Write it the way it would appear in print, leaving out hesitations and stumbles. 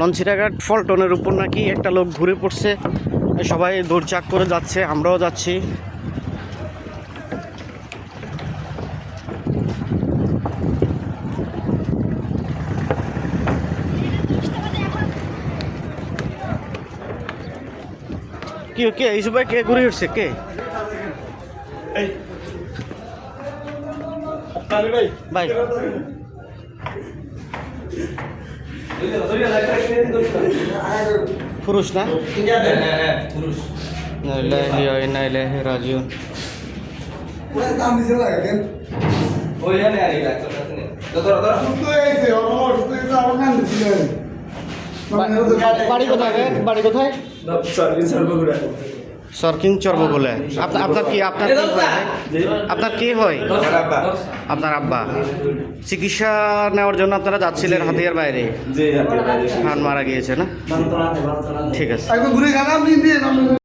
নলছিটাঘাট ফলটনের উপর নাকি একটা লোক ঘুরে পড়ছে, সবাই দৌড়চাক করে যাচ্ছে, আমরাও যাচ্ছি। কি কে এই সবাই কে ঘুরে উঠছে কে? ভাই পুরুষ না? রাজিউন বাড়ি কোথায়? বাড়ি কোথায়? সরকিং চর্বগুলা। আপনার কি আপনার কি হয়? আপনার আব্বা। চিকিৎসা নেওয়ার জন্য আপনারা যাচ্ছিলেন হাতিয়ার বাইরে, হান মারা গিয়েছে না? ঠিক আছে।